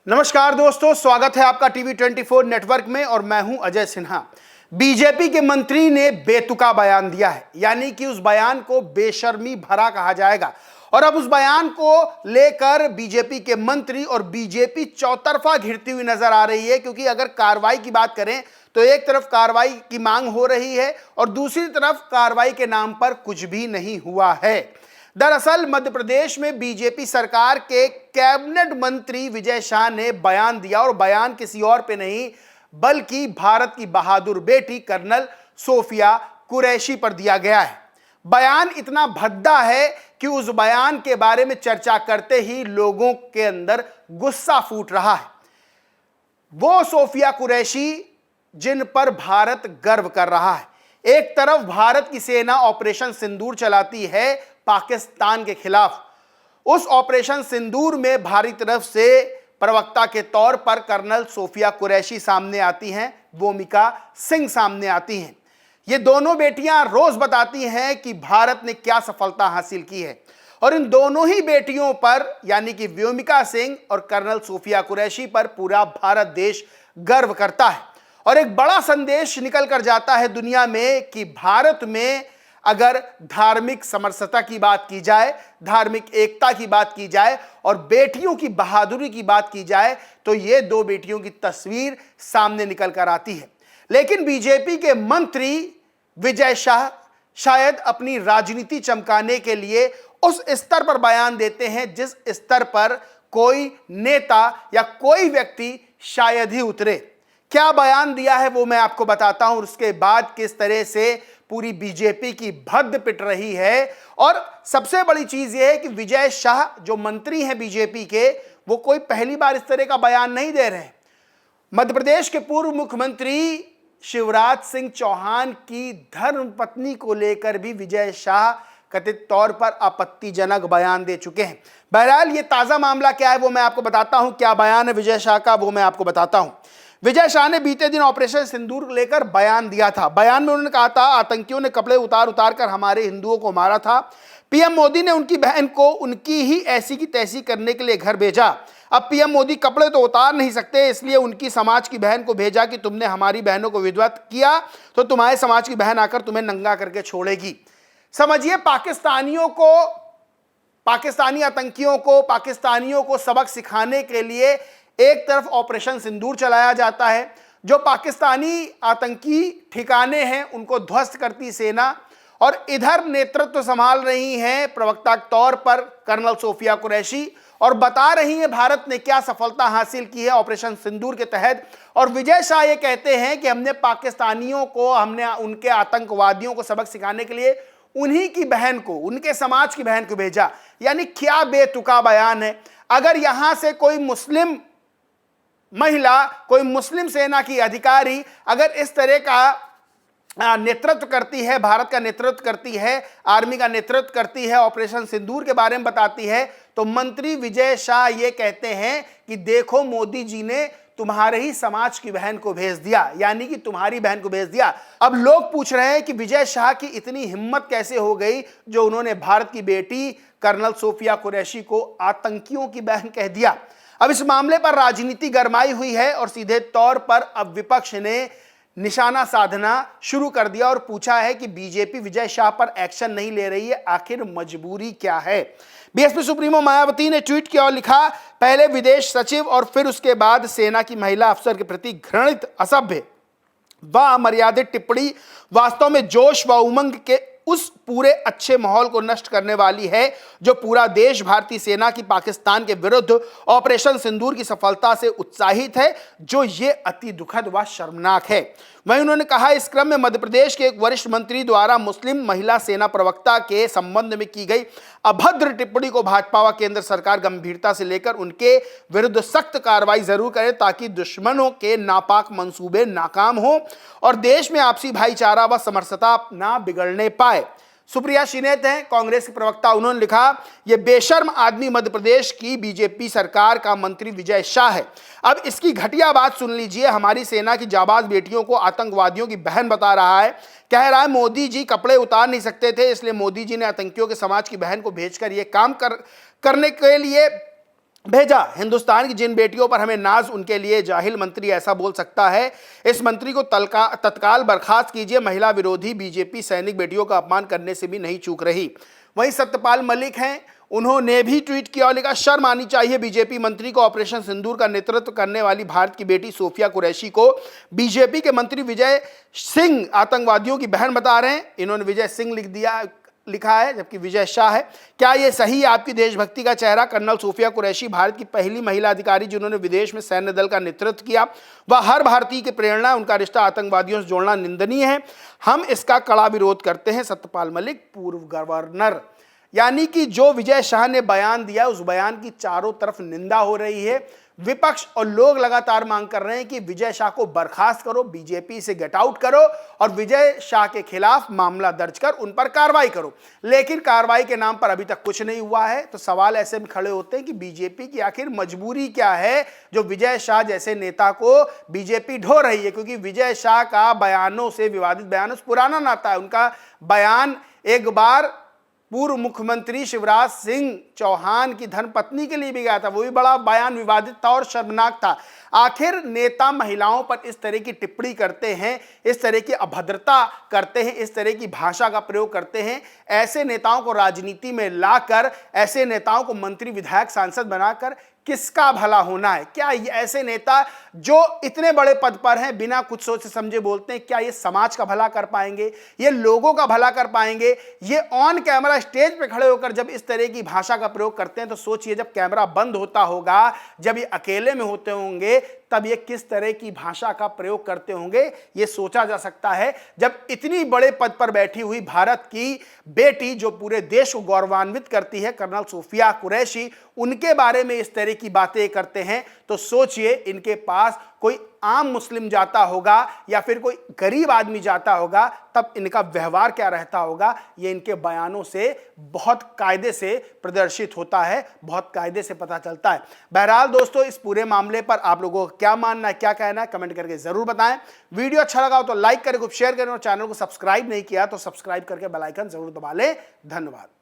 नमस्कार दोस्तों, स्वागत है आपका टीवी 24 नेटवर्क में और मैं हूं अजय सिन्हा। बीजेपी के मंत्री ने बेतुका बयान दिया है, यानी कि उस बयान को बेशर्मी भरा कहा जाएगा। और अब उस बयान को लेकर बीजेपी के मंत्री और बीजेपी चौतरफा घिरती हुई नजर आ रही है, क्योंकि अगर कार्रवाई की बात करें तो एक तरफ कार्रवाई की मांग हो रही है और दूसरी तरफ कार्रवाई के नाम पर कुछ भी नहीं हुआ है। दरअसल मध्य प्रदेश में बीजेपी सरकार के कैबिनेट मंत्री विजय शाह ने बयान दिया और बयान किसी और पे नहीं बल्कि भारत की बहादुर बेटी कर्नल सोफिया कुरैशी पर दिया गया है। बयान इतना भद्दा है कि उस बयान के बारे में चर्चा करते ही लोगों के अंदर गुस्सा फूट रहा है। वो सोफिया कुरैशी जिन पर भारत गर्व कर रहा है। एक तरफ भारत की सेना ऑपरेशन सिंदूर चलाती है पाकिस्तान के खिलाफ। उस ऑपरेशन सिंदूर में भारत की तरफ से प्रवक्ता के तौर पर कर्नल सोफिया कुरैशी सामने आती हैं, वोमिका सिंह सामने आती हैं। ये दोनों बेटियां रोज बताती हैं कि भारत ने क्या सफलता हासिल की है और इन दोनों ही बेटियों पर यानी कि व्योमिका सिंह और कर्नल सोफिया कुरैशी पर पूरा भारत देश गर्व करता है। और एक बड़ा संदेश निकल कर जाता है दुनिया में कि भारत में अगर धार्मिक समरसता की बात की जाए, धार्मिक एकता की बात की जाए और बेटियों की बहादुरी की बात की जाए तो ये दो बेटियों की तस्वीर सामने निकल कर आती है। लेकिन बीजेपी के मंत्री विजय शाह शायद अपनी राजनीति चमकाने के लिए उस स्तर पर बयान देते हैं जिस स्तर पर कोई नेता या कोई व्यक्ति शायद ही उतरे। क्या बयान दिया है वो मैं आपको बताता हूं, उसके बाद किस तरह से पूरी बीजेपी की भद्द पिट रही है। और सबसे बड़ी चीज यह है कि विजय शाह जो मंत्री हैं बीजेपी के, वो कोई पहली बार इस तरह का बयान नहीं दे रहे हैं। मध्य प्रदेश के पूर्व मुख्यमंत्री शिवराज सिंह चौहान की धर्मपत्नी को लेकर भी विजय शाह कथित तौर पर आपत्तिजनक बयान दे चुके हैं। बहरहाल ये ताजा मामला क्या है वो मैं आपको बताता हूं, क्या बयान है विजय शाह का वो मैं आपको बताता हूं। विजय शाह ने बीते दिन ऑपरेशन सिंदूर लेकर बयान दिया था। बयान में उन्होंने कहा था आतंकियों ने कपड़े उतार उतार कर हमारे हिंदुओं को मारा था। पीएम मोदी ने उनकी बहन को उनकी ही ऐसी की तैसी करने के लिए घर भेजा। अब पीएम मोदी कपड़े तो उतार नहीं सकते, इसलिए उनकी समाज की बहन को भेजा कि तुमने हमारी बहनों को विधवा किया तो तुम्हारे समाज की बहन आकर तुम्हें नंगा करके छोड़ेगी। समझिए, पाकिस्तानी आतंकियों को पाकिस्तानियों को सबक सिखाने के लिए एक तरफ ऑपरेशन सिंदूर चलाया जाता है, जो पाकिस्तानी आतंकी ठिकाने हैं उनको ध्वस्त करती सेना, और इधर नेतृत्व संभाल रही हैं प्रवक्ता के तौर पर कर्नल सोफिया कुरैशी और बता रही हैं भारत ने क्या सफलता हासिल की है ऑपरेशन सिंदूर के तहत। और विजय शाह ये कहते हैं कि हमने पाकिस्तानियों को, हमने उनके आतंकवादियों को सबक सिखाने के लिए उन्हीं की बहन को, उनके समाज की बहन को भेजा। यानी क्या बेतुका बयान है। अगर यहां से कोई मुस्लिम महिला, कोई मुस्लिम सेना की अधिकारी अगर इस तरह का नेतृत्व करती है, भारत का नेतृत्व करती है, आर्मी का नेतृत्व करती है, ऑपरेशन सिंदूर के बारे में बताती है, तो मंत्री विजय शाह ये कहते हैं कि देखो मोदी जी ने तुम्हारे ही समाज की बहन को भेज दिया, यानी कि तुम्हारी बहन को भेज दिया। अब लोग पूछ रहे हैं कि विजय शाह की इतनी हिम्मत कैसे हो गई जो उन्होंने भारत की बेटी कर्नल सोफिया कुरैशी को आतंकियों की बहन कह दिया। अब इस मामले पर राजनीति गरमाई हुई है और सीधे तौर पर अब विपक्ष ने निशाना साधना शुरू कर दिया और पूछा है कि बीजेपी विजय शाह पर एक्शन नहीं ले रही है, आखिर मजबूरी क्या है। बीएसपी सुप्रीमो मायावती ने ट्वीट किया और लिखा, पहले विदेश सचिव और फिर उसके बाद सेना की महिला अफसर के प्रति घृणित, असभ्य व अमर्यादित टिप्पणी वास्तव में जोश व उमंग के उस पूरे अच्छे माहौल को नष्ट करने वाली है जो पूरा देश भारतीय सेना की पाकिस्तान के विरुद्ध ऑपरेशन सिंदूर की सफलता से उत्साहित है, जो ये अति दुखद व शर्मनाक है। वहीं उन्होंने कहा, इस क्रम में मध्य प्रदेश के एक वरिष्ठ मंत्री द्वारा मुस्लिम महिला सेना प्रवक्ता के संबंध में की गई अभद्र टिप्पणी को भाजपा व केंद्र सरकार गंभीरता से लेकर उनके विरुद्ध सख्त कार्रवाई जरूर करे ताकि दुश्मनों के नापाक मंसूबे नाकाम हो और देश में आपसी भाईचारा व समरसता ना बिगड़ने पाए। सुप्रिया श्रीनेत हैं कांग्रेस के प्रवक्ता, उन्होंने लिखा, ये बेशर्म आदमी मध्य प्रदेश की बीजेपी सरकार का मंत्री विजय शाह है। अब इसकी घटिया बात सुन लीजिए, हमारी सेना की जाबाज बेटियों को आतंकवादियों की बहन बता रहा है, कह रहा है मोदी जी कपड़े उतार नहीं सकते थे इसलिए मोदी जी ने आतंकियों के समाज की बहन को भेजकर ये काम करने के लिए भेजा। हिंदुस्तान की जिन बेटियों पर हमें नाज, उनके लिए जाहिल मंत्री ऐसा बोल सकता है? इस मंत्री को तत्काल बर्खास्त कीजिए। महिला विरोधी बीजेपी सैनिक बेटियों का अपमान करने से भी नहीं चूक रही। वहीं सत्यपाल मलिक हैं, उन्होंने भी ट्वीट किया और लिखा, शर्म आनी चाहिए बीजेपी मंत्री को। ऑपरेशन सिंदूर का नेतृत्व करने वाली भारत की बेटी सोफिया कुरैशी को बीजेपी के मंत्री विजय सिंह आतंकवादियों की बहन बता रहे हैं। इन्होंने विजय सिंह लिखा है, जबकि विजय शाह है। क्या यह सही है? आपकी देशभक्ति का चेहरा कर्नल सोफिया कुरैशी भारत की पहली महिला अधिकारी जिन्होंने विदेश में सैन्य दल का नेतृत्व किया। वह हर भारतीय की प्रेरणा है। उनका रिश्ता आतंकवादियों से जोड़ना निंदनीय है। हम इसका कड़ा विरोध करते हैं। सत्यपाल मलिक, पूर्व गवर्नर। यानी कि जो विजय शाह ने बयान दिया, उस बयान की चारों तरफ निंदा हो रही है। विपक्ष और लोग लगातार मांग कर रहे हैं कि विजय शाह को बर्खास्त करो, बीजेपी से गेट आउट करो और विजय शाह के खिलाफ मामला दर्ज कर उन पर कार्रवाई करो। लेकिन कार्रवाई के नाम पर अभी तक कुछ नहीं हुआ है। तो सवाल ऐसे में खड़े होते हैं कि बीजेपी की आखिर मजबूरी क्या है जो विजय शाह जैसे नेता को बीजेपी ढो रही है? क्योंकि विजय शाह का बयानों से, विवादित बयानों से पुराना नाता है। उनका बयान एक बार पूर्व मुख्यमंत्री शिवराज सिंह चौहान की धर्मपत्नी के लिए भी गया था। वो भी बड़ा बयान विवादित था और शर्मनाक था। आखिर नेता महिलाओं पर इस तरह की टिप्पणी करते हैं, इस तरह की अभद्रता करते हैं, इस तरह की भाषा का प्रयोग करते हैं। ऐसे नेताओं को राजनीति में लाकर, ऐसे नेताओं को मंत्री, विधायक, सांसद बनाकर किसका भला होना है? क्या ये ऐसे नेता जो इतने बड़े पद पर हैं, बिना कुछ सोचे समझे बोलते हैं, क्या ये समाज का भला कर पाएंगे? ये लोगों का भला कर पाएंगे? ये ऑन कैमरा स्टेज पे खड़े होकर जब इस तरह की भाषा का प्रयोग करते हैं तो सोचिए, जब कैमरा बंद होता होगा, जब ये अकेले में होते होंगे, तब ये किस तरह की भाषा का प्रयोग करते होंगे, ये सोचा जा सकता है। जब इतनी बड़े पद पर बैठी हुई भारत की बेटी, जो पूरे देश को गौरवान्वित करती है, कर्नल सोफिया कुरैशी, उनके बारे में इस तरह की बातें करते हैं, तो सोचिए इनके पास कोई आम मुस्लिम जाता होगा या फिर कोई गरीब आदमी जाता होगा, तब इनका व्यवहार क्या रहता होगा? ये इनके बयानों से बहुत कायदे से प्रदर्शित होता है, बहुत कायदे से पता चलता है। बहरहाल दोस्तों, इस पूरे मामले पर आप लोगों को क्या मानना है, क्या कहना है, कमेंट करके जरूर बताएं। वीडियो अच्छा लगा हो तो लाइक करें, शेयर करें और चैनल को सब्सक्राइब नहीं किया तो सब्सक्राइब करके बेल आइकन जरूर दबा लें। धन्यवाद।